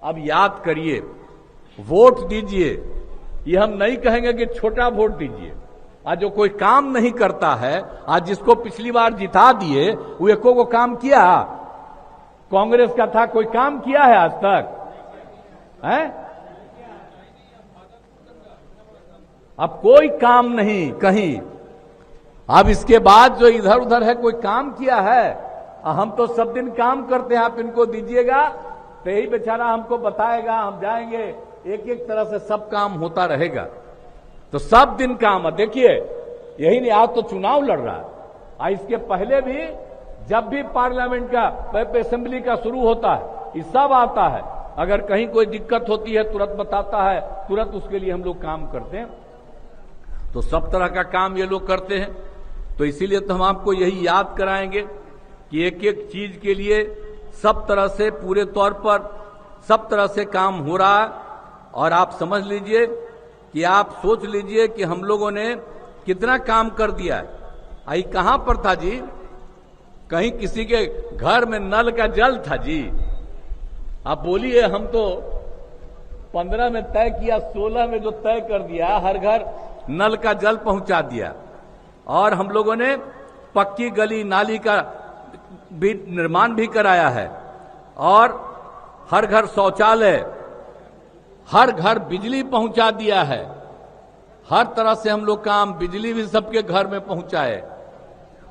अब याद करिए, वोट दीजिए, ये हम नहीं कहेंगे कि छोटा वोट दीजिए। आज जो कोई काम नहीं करता है, आज जिसको पिछली बार जिता दिए वो एको को काम किया, कांग्रेस का था, कोई काम किया है आज तक है? अब कोई काम नहीं कहीं। अब इसके बाद जो इधर उधर है, कोई काम किया है? हम तो सब दिन काम करते हैं, आप इनको दीजिएगा तो यही बेचारा हमको बताएगा, हम जाएंगे, एक एक तरह से सब काम होता रहेगा। तो सब दिन काम है। देखिए, यही नहीं, आज तो चुनाव लड़ रहा है, इसके पहले भी जब भी पार्लियामेंट का असेंबली का शुरू होता है, ये सब आता है। अगर कहीं कोई दिक्कत होती है तुरंत बताता है, तुरंत उसके लिए हम लोग काम करते हैं। तो सब तरह का काम ये लोग करते हैं। तो इसीलिए तो हम आपको यही याद कराएंगे कि एक एक चीज के लिए सब तरह से, पूरे तौर पर सब तरह से काम हो रहा है। और आप समझ लीजिए कि आप सोच लीजिए कि हम लोगों ने कितना काम कर दिया है। आई कहां पर था जी? कहीं किसी के घर में नल का जल था जी? आप बोलिए, हम तो 15 में तय किया, 16 में जो तय कर दिया, हर घर नल का जल पहुंचा दिया। और हम लोगों ने पक्की गली नाली का भी निर्माण भी कराया है, और हर घर शौचालय, हर घर बिजली पहुंचा दिया है। हर तरह से हम लोग काम, बिजली भी सबके घर में पहुंचाए,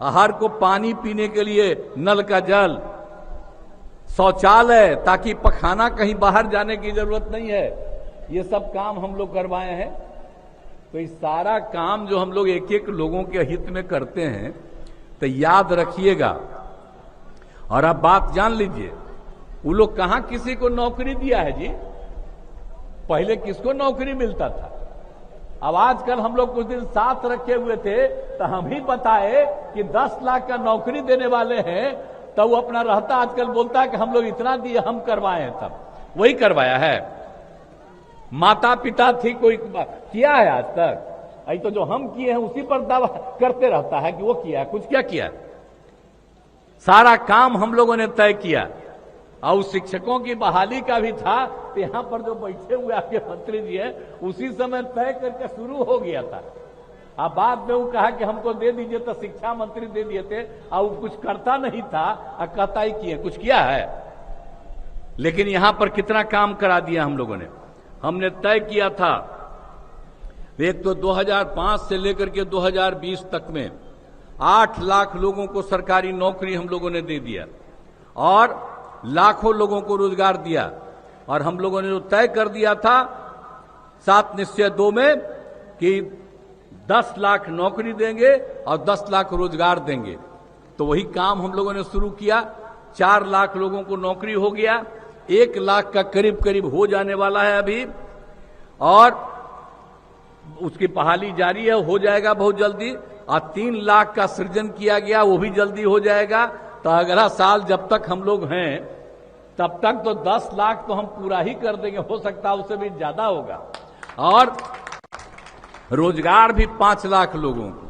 हर को पानी पीने के लिए नल का जल, शौचालय, ताकि पखाना कहीं बाहर जाने की जरूरत नहीं है। ये सब काम हम लोग करवाए हैं। तो इस सारा काम जो हम लोग एक एक लोगों के हित में करते हैं, तो याद रखिएगा। और अब बात जान लीजिए, वो लोग कहां किसी को नौकरी दिया है जी? पहले किसको नौकरी मिलता था? अब आजकल हम लोग कुछ दिन साथ रखे हुए थे, तो हम ही बताए कि 10 लाख का नौकरी देने वाले हैं, तो वो अपना रहता आजकल बोलता है कि हम लोग इतना दिए, हम करवाए हैं। तब वही करवाया है। माता पिता थी, कोई किया है आज तक? अभी तो जो हम किए हैं उसी पर दावा करते रहता है कि वो किया है। कुछ क्या किया? सारा काम हम लोगों ने तय किया। और शिक्षकों की बहाली का भी था, तो यहां पर जो बैठे हुए आपके मंत्री जी हैं, उसी समय तय करके शुरू हो गया था। अब बाद में वो कहा कि हमको दे दीजिए, तो शिक्षा मंत्री दे दिए थे, और वो कुछ करता नहीं था, और कहता ही किए, कुछ किया है? लेकिन यहां पर कितना काम करा दिया हम लोगों ने। हमने तय किया था, एक तो 2005 से लेकर के 2020 तक में 8 लाख लोगों को सरकारी नौकरी हम लोगों ने दे दिया, और लाखों लोगों को रोजगार दिया। और हम लोगों ने जो तय कर दिया था 7 निश्चय 2 में कि 10 लाख नौकरी देंगे और 10 लाख रोजगार देंगे, तो वही काम हम लोगों ने शुरू किया। 4 लाख लोगों को नौकरी हो गया, 1 लाख का करीब करीब हो जाने वाला है अभी, और उसकी बहाली जारी है, हो जाएगा बहुत जल्दी। और 3 लाख का सृजन किया गया, वो भी जल्दी हो जाएगा। तो अगला साल जब तक हम लोग हैं, तब तक तो 10 लाख तो हम पूरा ही कर देंगे, हो सकता है उससे भी ज्यादा होगा। और रोजगार भी 5 लाख लोगों को,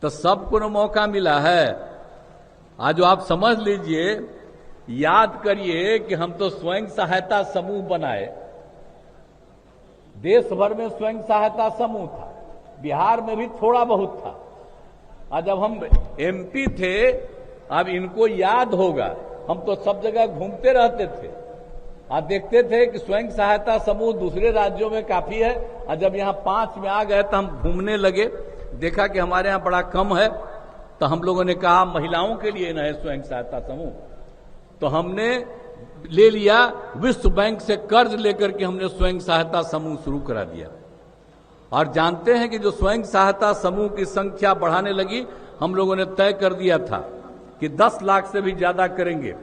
तो सबको न मौका मिला है। आज आप समझ लीजिए, याद करिए कि हम तो स्वयं सहायता समूह बनाए। देश भर में स्वयं सहायता समूह था, बिहार में भी थोड़ा बहुत था। आज जब हम एमपी थे, अब इनको याद होगा, हम तो सब जगह घूमते रहते थे, और देखते थे कि स्वयं सहायता समूह दूसरे राज्यों में काफी है। और जब यहाँ 5 में आ गए तो हम घूमने लगे, देखा कि हमारे यहाँ बड़ा कम है। तो हम लोगों ने कहा महिलाओं के लिए न है स्वयं सहायता समूह, तो हमने ले लिया, विश्व बैंक से कर्ज लेकर के हमने स्वयं सहायता समूह शुरू करा दिया। और जानते हैं कि जो स्वयं सहायता समूह की संख्या बढ़ाने लगी, हम लोगों ने तय कर दिया था कि 10 लाख से भी ज्यादा करेंगे।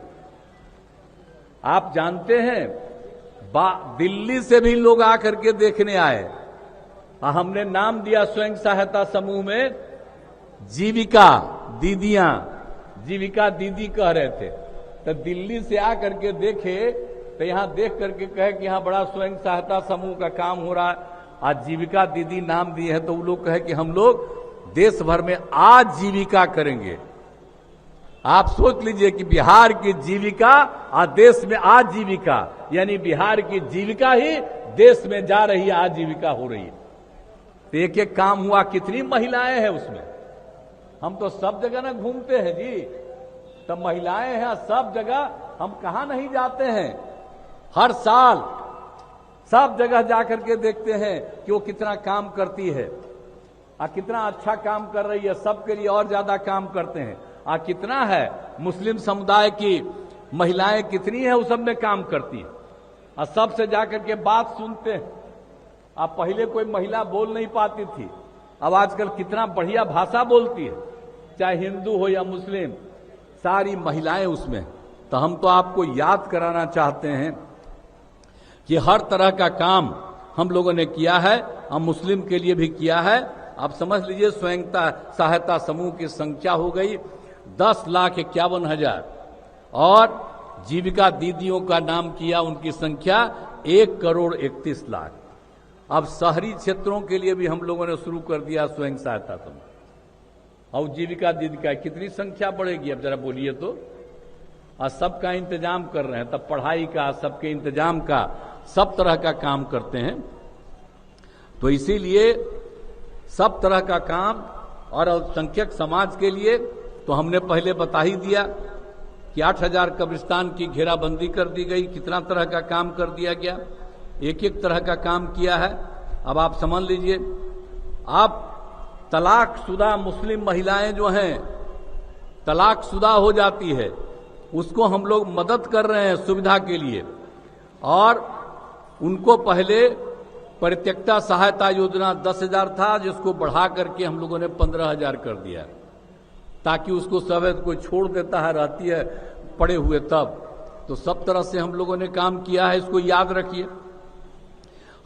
आप जानते हैं, दिल्ली से भी लोग आकर के देखने आए, और हमने नाम दिया स्वयं सहायता समूह में जीविका दीदियां। जीविका दीदी कह रहे थे, तो दिल्ली से आकर के देखे, तो यहां देख करके कहे कि यहां बड़ा स्वयं सहायता समूह का काम हो रहा है, आज जीविका दीदी नाम दिए हैं। तो वो लोग कहे कि हम लोग देश भर में आजीविका करेंगे। आप सोच लीजिए कि बिहार की जीविका और देश में आजीविका, यानी बिहार की जीविका ही देश में जा रही है, आजीविका हो रही है। तो एक एक काम हुआ, कितनी महिलाएं हैं उसमें। हम तो सब जगह ना घूमते हैं जी, तब महिलाएं हैं सब जगह, हम कहां नहीं जाते हैं। हर साल सब जगह जाकर के देखते हैं कि वो कितना काम करती है और कितना अच्छा काम कर रही है, सबके लिए और ज्यादा काम करते हैं। और कितना है मुस्लिम समुदाय की महिलाएं कितनी है, उस सब में काम करती है और सबसे जाकर के बात सुनते हैं। अब पहले कोई महिला बोल नहीं पाती थी, अब आजकल कितना बढ़िया भाषा बोलती है, चाहे हिंदू हो या मुस्लिम, सारी महिलाएं उसमें। तो हम तो आपको याद कराना चाहते हैं कि हर तरह का काम हम लोगों ने किया है, हम मुस्लिम के लिए भी किया है। आप समझ लीजिए स्वयं सहायता समूह की संख्या हो गई 10,51,000 और जीविका दीदियों का नाम किया, उनकी संख्या 1,31,00,000। अब शहरी क्षेत्रों के लिए भी हम लोगों ने शुरू कर दिया स्वयं सहायता समूह। और जीविका दीदी का कितनी संख्या बढ़ेगी, अब जरा बोलिए तो। और सबका इंतजाम कर रहे हैं, तब पढ़ाई का, सबके इंतजाम का, सब तरह का काम करते हैं। तो इसीलिए सब तरह का काम और अल्पसंख्यक समाज के लिए तो हमने पहले बता ही दिया कि 8,000 कब्रिस्तान की घेराबंदी कर दी गई, कितना तरह का काम कर दिया गया, एक एक तरह का काम किया है। अब आप समझ लीजिए, आप तलाकशुदा मुस्लिम महिलाएं जो हैं, तलाकशुदा हो जाती है, उसको हम लोग मदद कर रहे हैं सुविधा के लिए। और उनको पहले परित्यक्ता सहायता योजना 10,000 था, जिसको बढ़ा करके हम लोगों ने 15,000 कर दिया, ताकि उसको सब कोई छोड़ देता है, रहती है पड़े हुए तब। तो सब तरह से हम लोगों ने काम किया है, इसको याद रखिए।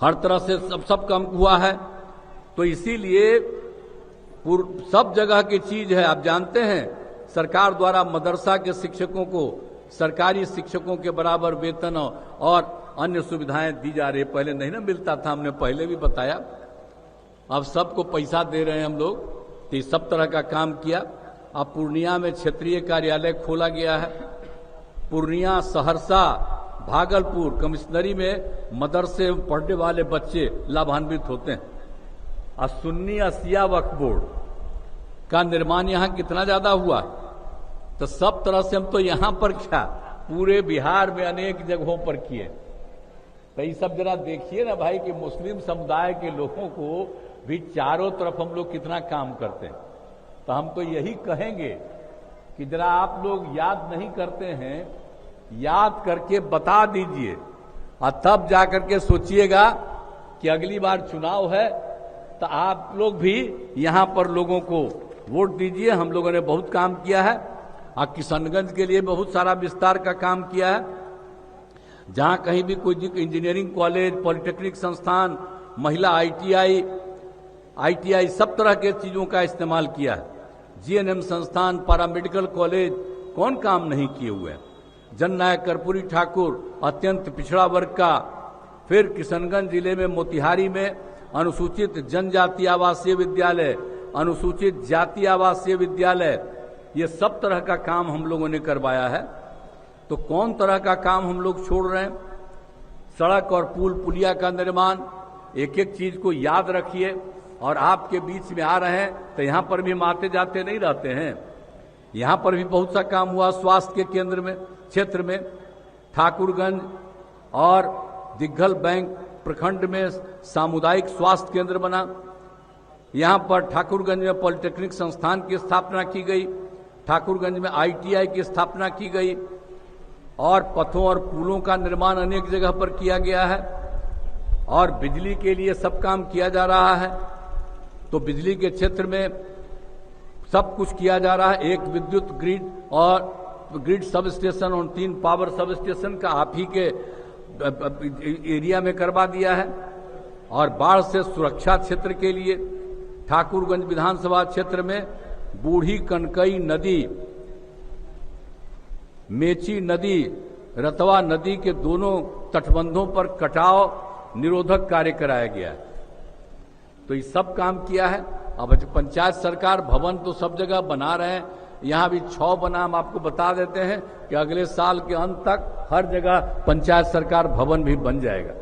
हर तरह से सब काम हुआ है। तो इसीलिए सब जगह की चीज है। आप जानते हैं सरकार द्वारा मदरसा के शिक्षकों को सरकारी शिक्षकों के बराबर वेतन और अन्य सुविधाएं दी जा रही है। पहले नहीं ना मिलता था, हमने पहले भी बताया। अब सबको पैसा दे रहे हैं हम लोग। तो ये सब तरह का काम किया। अब पूर्णिया में क्षेत्रीय कार्यालय खोला गया है। पूर्णिया, सहरसा, भागलपुर कमिश्नरी में मदरसे में पढ़ने वाले बच्चे लाभान्वित होते हैं। और सुन्नी असिया वक्फ बोर्ड का निर्माण यहाँ कितना ज्यादा हुआ। तो सब तरह से हम तो यहाँ पर क्या, पूरे बिहार में अनेक जगहों पर किए। तो ये सब जरा देखिए ना भाई कि मुस्लिम समुदाय के लोगों को भी चारों तरफ हम लोग कितना काम करते हैं। तो हम तो यही कहेंगे कि जरा आप लोग याद नहीं करते हैं, याद करके बता दीजिए और तब जाकर के सोचिएगा कि अगली बार चुनाव है तो आप लोग भी यहां पर लोगों को वोट दीजिए। हम लोगों ने बहुत काम किया है और किशनगंज के लिए बहुत सारा विस्तार का काम किया है। जहां कहीं भी कोई इंजीनियरिंग कॉलेज, पॉलिटेक्निक संस्थान, महिला आईटीआई सब तरह के चीजों का इस्तेमाल किया है। जीएनएम संस्थान, पैरामेडिकल कॉलेज, कौन काम नहीं किए हुए हैं। जननायक कर्पूरी ठाकुर अत्यंत पिछड़ा वर्ग का। फिर किशनगंज जिले में मोतिहारी में अनुसूचित जनजाति आवासीय विद्यालय, अनुसूचित जाति आवासीय विद्यालय, ये सब तरह का काम हम लोगों ने करवाया है। तो कौन तरह का काम हम लोग छोड़ रहे हैं। सड़क और पुल पुलिया का निर्माण, एक एक चीज को याद रखिए। और आपके बीच में आ रहे हैं तो यहां पर भी हम आते जाते नहीं रहते हैं। यहां पर भी बहुत सा काम हुआ। स्वास्थ्य के केंद्र में, क्षेत्र में ठाकुरगंज और दिग्घल बैंक प्रखंड में सामुदायिक स्वास्थ्य केंद्र बना। यहां पर ठाकुरगंज में पॉलिटेक्निक संस्थान की स्थापना की गई। ठाकुरगंज में आईटीआई की स्थापना की गई। और पथों और पुलों का निर्माण अनेक जगह पर किया गया है। और बिजली के लिए सब काम किया जा रहा है। तो बिजली के क्षेत्र में सब कुछ किया जा रहा है। एक विद्युत ग्रिड और ग्रिड सब स्टेशन और 3 पावर सब स्टेशन का आप ही के एरिया में करवा दिया है। और बाढ़ से सुरक्षा क्षेत्र के लिए ठाकुरगंज विधानसभा क्षेत्र में बूढ़ी कनकई नदी, मेची नदी, रतवा नदी के दोनों तटबंधों पर कटाव निरोधक कार्य कराया गया है। तो ये सब काम किया है। अब पंचायत सरकार भवन तो सब जगह बना रहे हैं, यहां भी 6 बना। हम आपको बता देते हैं कि अगले साल के अंत तक हर जगह पंचायत सरकार भवन भी बन जाएगा।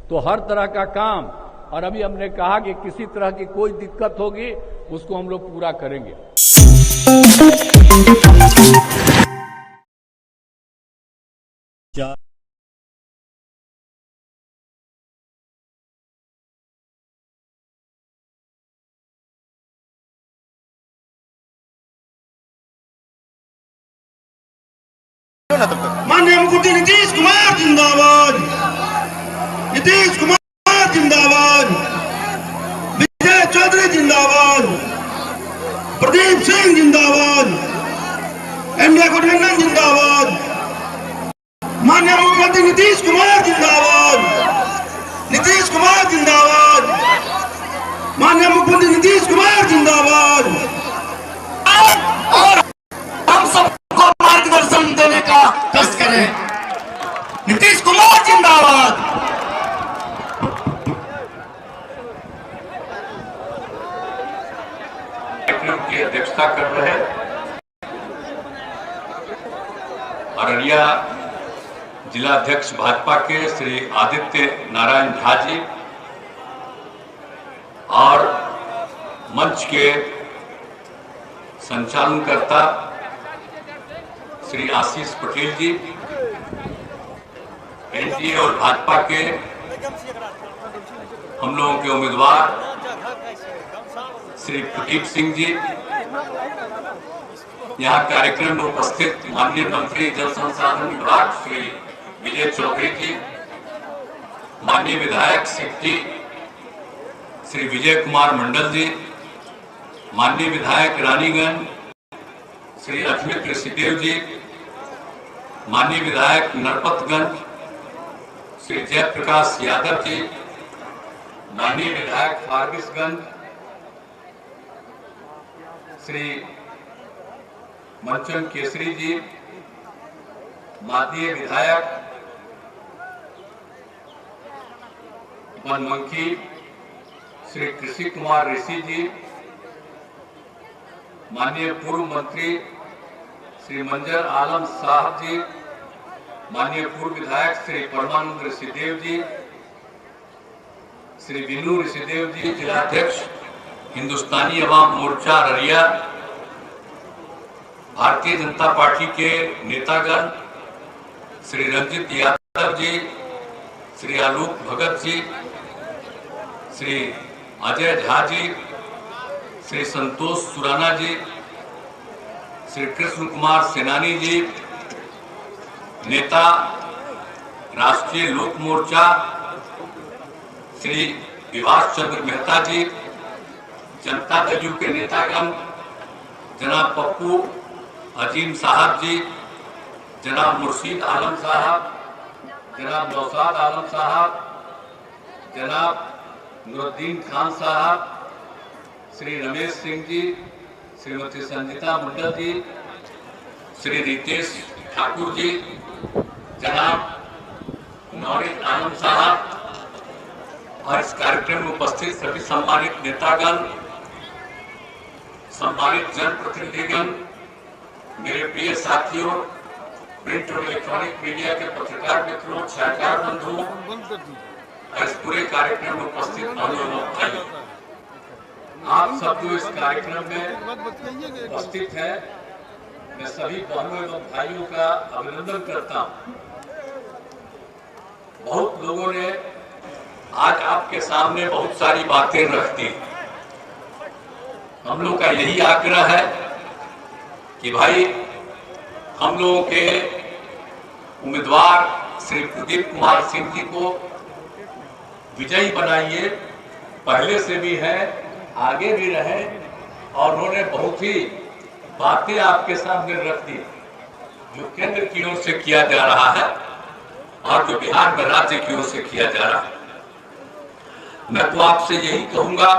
तो हर तरह का काम, और अभी हमने कहा कि किसी तरह की कोई दिक्कत होगी उसको हम लोग पूरा करेंगे। माननीय मुख्यमंत्री नीतीश कुमार जिंदाबाद, नीतीश कुमार जिंदाबाद, विजय चौधरी जिंदाबाद, प्रदीप सिंह जिंदाबाद, इंडिया गठबंधन जिंदाबाद, माननीय मुख्यमंत्री नीतीश कुमार जिंदाबाद, नीतीश कुमार जिंदाबाद, माननीय मुख्यमंत्री नीतीश कुमार जिंदाबाद। और हम सबको मार्गदर्शन देने का कष्ट करें। नीतीश कुमार जिंदाबाद। कार्यक्रम की अध्यक्षता कर रहे अररिया जिला अध्यक्ष भाजपा के श्री आदित्य नारायण झा जी और मंच के संचालनकर्ता श्री आशीष पटेल जी, एनडीए और भाजपा के हम लोगों के उम्मीदवार श्री प्रदीप सिंह जी, यहाँ कार्यक्रम में उपस्थित माननीय मंत्री जल संसाधन विभाग श्री विजय चौधरी जी, माननीय विधायक सिटी श्री विजय कुमार मंडल जी, माननीय विधायक रानीगंज श्री अजमित ऋषिदेव जी, माननीय विधायक नरपतगंज श्री जयप्रकाश यादव जी, माननीय विधायक फारबिसगंज श्री मंचन केसरी जी, माननीय विधायक बनमंकी श्री कृषि कुमार ऋषि जी, माननीय पूर्व मंत्री श्री मंजर आलम साहब जी, माननीय पूर्व विधायक श्री परमानंद ऋषिदेव जी, श्री विनू ऋषिदेव जी, जिलाध्यक्ष हिंदुस्तानी अवाम मोर्चा अररिया, भारतीय जनता पार्टी के नेतागण श्री रंजित यादव जी, श्री आलोक भगत जी, श्री अजय झा जी, श्री संतोष सुराना जी, श्री कृष्ण कुमार सेनानी जी, नेता राष्ट्रीय लोक मोर्चा श्री विभाष चंद्र मेहता जी, जनता दल के नेतागण जनाब पप्पू अजीम साहब जी, जनाब मुर्शीद आलम साहब, जनाब नौसाद आलम साहब, जनाब नूरुद्दीन खान साहब, श्री रमेश सिंह जी, श्रीमती संजीता मंडल जी, श्री रितेश ठाकुर जी, जनाब नौरीन आलम साहब और इस कार्यक्रम में उपस्थित सभी सम्मानित नेतागण, सम्मानित जनप्रतिनिधिगण, मेरे प्रिय साथियों, प्रिंट और इलेक्ट्रॉनिक मीडिया के पत्रकार मित्रों, छायाकार बंधुओं, इस पूरे कार्यक्रम में उपस्थित भाइयों, आप सब जो इस कार्यक्रम में उपस्थित हैं, मैं सभी बहनों एवं भाइयों का अभिनंदन करता हूं। बहुत लोगों ने आज आपके सामने बहुत सारी बातें रख दी। हम लोग का यही आग्रह है कि भाई हम लोगों के उम्मीदवार श्री प्रदीप कुमार सिंह जी को विजयी बनाइए। पहले से भी है, आगे भी रहे, और उन्होंने बहुत ही बातें आपके सामने रख दी जो केंद्र की ओर से किया जा रहा है और जो बिहार में राज्य की ओर से किया जा रहा है। मैं तो आपसे यही कहूंगा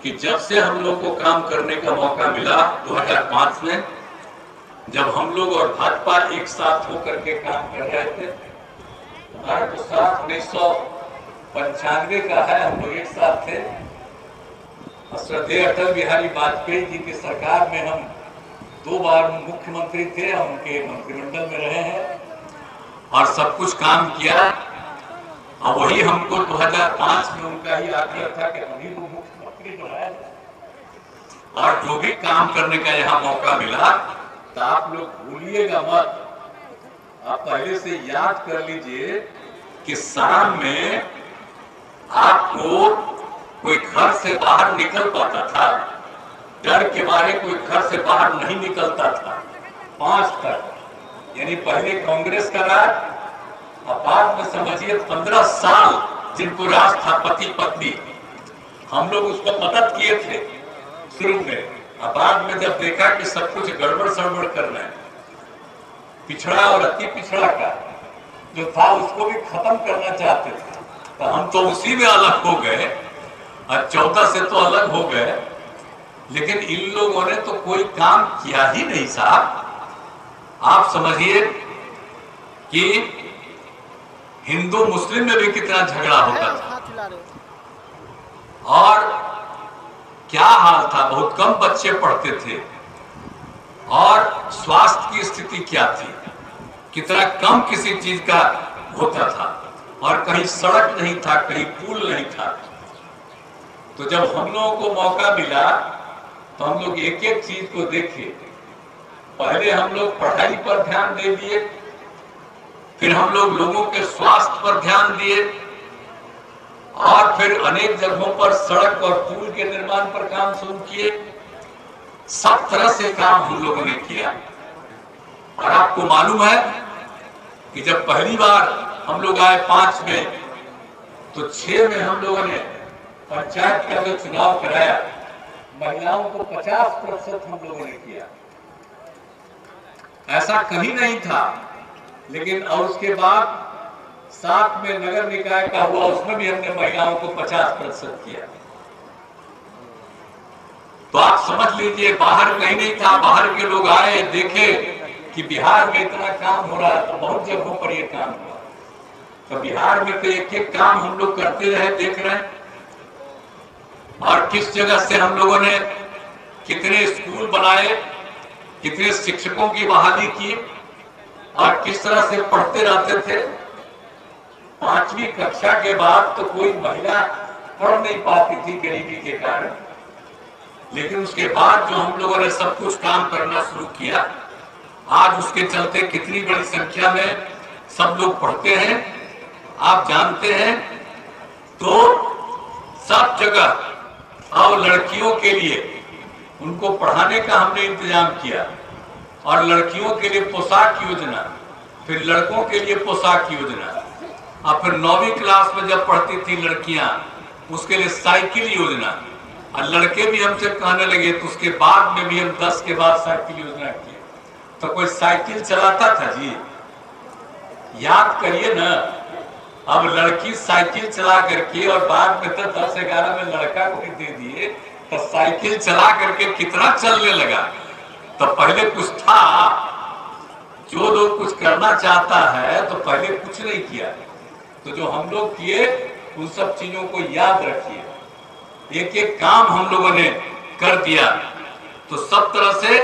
कि जब से हम लोग को काम करने का मौका मिला 2005 में, जब हम लोग और भाजपा एक साथ होकर के काम कर रहे थे, हमारा तो साल 1995 का है, हम लोग एक साथ थे। श्रद्धेय अटल बिहारी वाजपेयी जी की सरकार में हम 2 बार मुख्यमंत्री थे, हम उनके मंत्रिमंडल में रहे हैं और सब कुछ काम किया। और वही हमको 2005 में उनका ही आग्रह था कि हम ही मुख्यमंत्री बनाए, और जो भी काम करने का यहाँ मौका मिला तो आप लोग भूलिएगा मत। आप पहले से याद कर लीजिए कि शाम में आपको कोई घर से बाहर निकल पाता था, डर के मारे कोई घर से बाहर नहीं निकलता था 5 तक, यानी पहले कांग्रेस का राज, और बाद में समझिए 15 साल जिनको राज था पति पत्नी, हम लोग उसको मदद किए थे शुरू में। और बाद में जब देखा कि सब कुछ गड़बड़ सड़बड़ कर रहे हैं, पिछड़ा और अति पिछड़ा का जो था उसको भी खत्म करना चाहते थे, तो हम तो उसी में अलग हो गए और 14 से तो अलग हो गए। लेकिन इन लोगों ने तो कोई काम किया ही नहीं साहब। आप समझिए कि हिंदू मुस्लिम में भी कितना झगड़ा होता था, और क्या हाल था, बहुत कम बच्चे पढ़ते थे, और स्वास्थ्य की स्थिति क्या थी, कितना कम किसी चीज का होता था, और कहीं सड़क नहीं था, कहीं पुल नहीं था। तो जब हम लोगों को मौका मिला तो हम लोग एक एक चीज को देखे। पहले हम लोग पढ़ाई पर ध्यान दे दिए, फिर हम लोग लोगों के स्वास्थ्य पर ध्यान दिए, और फिर अनेक जगहों पर सड़क और पुल के निर्माण पर काम शुरू किए। सब तरह से काम हम लोगों ने किया। और आपको मालूम है कि जब पहली बार हम लोग आए 5 में, तो 6 में हम लोगों ने पंचायत का जो चुनाव कराया, महिलाओं को 50% हम लोगों ने किया। ऐसा कहीं नहीं था। लेकिन और उसके बाद 7 में नगर निकाय का हुआ, उसमें भी हमने महिलाओं को 50% किया। तो आप समझ लीजिए बाहर कहीं नहीं था। बाहर के लोग आए, देखे कि बिहार में इतना काम हो रहा है, तो बहुत जगहों पर ये काम हुआ। तो बिहार में तो एक एक काम हम लोग करते रहे, देख रहे हैं। और किस जगह से हम लोगों ने कितने स्कूल बनाए, कितने शिक्षकों की बहाली की, और किस तरह से पढ़ते रहते थे। 5वीं कक्षा के बाद तो कोई महिला पढ़ नहीं पाती थी गरीबी के कारण। लेकिन उसके बाद जो हम लोगों ने सब कुछ काम करना शुरू किया, आज उसके चलते कितनी बड़ी संख्या में सब लोग पढ़ते हैं, आप जानते हैं। तो सब जगह और लड़कियों के लिए उनको पढ़ाने का हमने इंतजाम किया, और लड़कियों के लिए पोशाक योजना, फिर लड़कों के लिए पोशाक योजना, और फिर 9वीं क्लास में जब पढ़ती थी लड़कियां, उसके लिए साइकिल योजना। और लड़के भी हमसे कहने लगे, तो उसके बाद में भी हम 10 के बाद साइकिल योजना किए। तो कोई साइकिल चलाता था जी? याद करिए ना। अब लड़की साइकिल चला करके, और बाद में तो 10-11 में लड़का को दे दिए, तो साइकिल चला करके कितना चलने लगा। तो पहले कुछ था, जो लोग कुछ करना चाहता है तो पहले कुछ नहीं किया। तो जो हम लोग किए उन सब चीजों को याद रखिए। एक एक काम हम लोगों ने कर दिया, तो सब तरह से।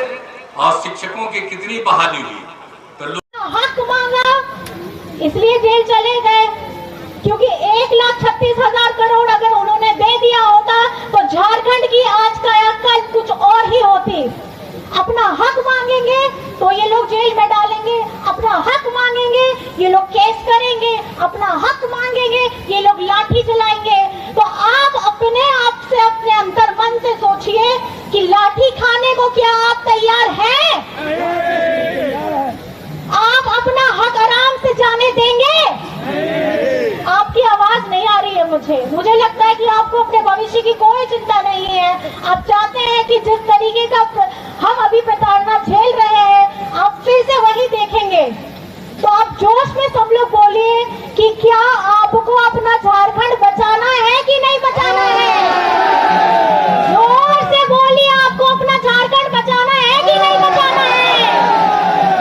और शिक्षकों की कितनी बहाली हुई। तो लोग हक मांगा इसलिए जेल चले गए, क्योंकि 1,36,000 करोड़ अगर उन्होंने दे दिया होता तो झारखंड की आज का कल कुछ और ही होती। अपना हक मांगेंगे तो ये लोग जेल में डालेंगे, अपना हक मांगेंगे ये लोग केस करेंगे, अपना हक मांगेंगे ये लोग लाठी चलाएंगे। तो आप अपने आप से, अपने अंतर मन से सोचिए कि लाठी खाने को क्या आप तैयार हैं? आप अपना हक आराम से जाने देंगे? आपकी आवाज नहीं आ रही है मुझे लगता है कि आपको अपने भविष्य की कोई चिंता नहीं है। आप चाहते हैं कि जिस तरीके का हम अभी प्रताड़ना झेल रहे हैं, आप फिर से वही देखेंगे। तो आप जोश में सब लोग बोलिए कि क्या आपको अपना झारखंड बचाना है कि नहीं बचाना है? जोर से बोलिए, आपको अपना झारखंड बचाना है कि नहीं बचाना है?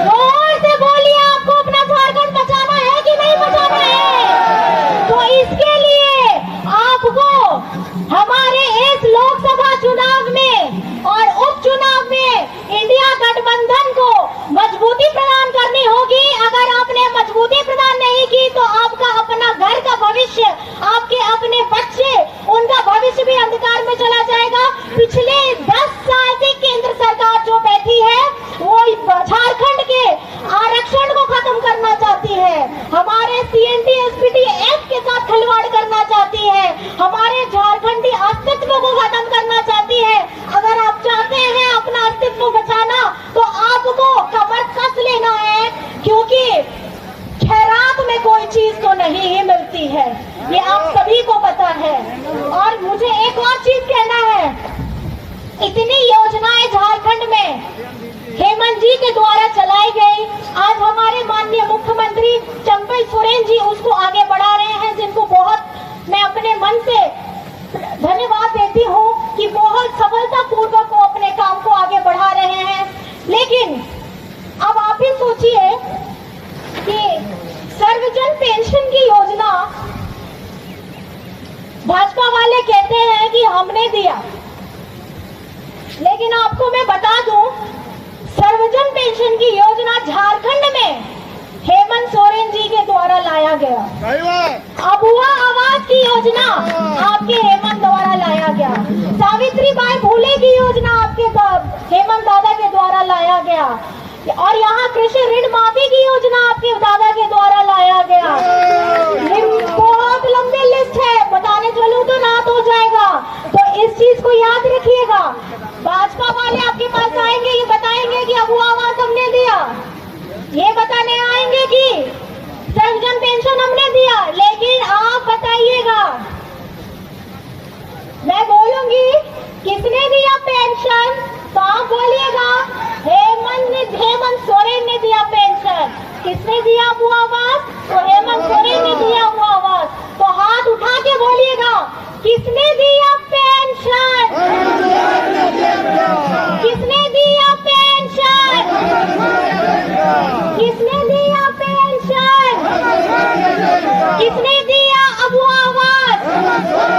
जोर से बोलिए, आपको अपना झारखंड बचाना है कि नहीं बचाना है? तो इसके लिए आपको हमारे इस लोकसभा चुनाव में और उपचुनाव में इंडिया गठबंधन एनटी-एसपीटी एक्ट के साथ खिलवाड़ करना चाहती है, हमारे झारखंडी अस्तित्व को खत्म करना चाहती है। अगर आप चाहते हैं अपना अस्तित्व बचाना तो आपको कमर कस लेना है, क्योंकि खैरात में कोई चीज तो नहीं ही मिलती है, ये आप सभी को पता है। और मुझे एक और चीज कहना है, इतनी योजनाएं झारखंड में हेमंत जी के द्वारा चलाई गई, आज हमारे माननीय मुख्यमंत्री चंपई सोरेन जी उसको आगे बढ़ा रहे हैं, जिनको बहुत मैं अपने मन से धन्यवाद देती हूँ कि बहुत सफलतापूर्वक वो अपने काम को आगे बढ़ा रहे हैं। लेकिन अब आप ही सोचिए कि सर्वजन पेंशन की योजना भाजपा वाले कहते हैं कि हमने दिया, लेकिन आपको मैं बता दूं सर्वजन पेंशन की योजना झारखंड में हेमंत सोरेन जी के द्वारा लाया गया। अबुआ आवास की योजना आपके हेमंत द्वारा लाया गया। सावित्रीबाई फुले की योजना आपके हेमंत दादा के द्वारा लाया गया। और यहाँ कृषि ऋण माफी की योजना आपके दादा के द्वारा लाया गया। बहुत लंबी लिस्ट है, बताने चलूं तो रात हो जाएगा। तो इस चीज को याद रखिएगा, भाजपा वाले आपके पास आएंगे, ये बताएंगे कि अबुआ आवास हमने दिया, ये बताने आएंगे कि सर्वजन पेंशन हमने दिया, लेकिन आप बताइएगा, मैं बोलूंगी किसने दिया पेंशन तो आप बोलिएगा हेमंत सोरेन ने दिया पेंशन। किसने दिया अबुआ आवास तो हेमंत सोरेन ने दिया अबुआ आवास। तो हाथ उठा के बोलिएगा किसने दिया पेंशन, किसने दिया पेंशन, किसने दिया पेंशन, किसने दिया अबुआ आवास।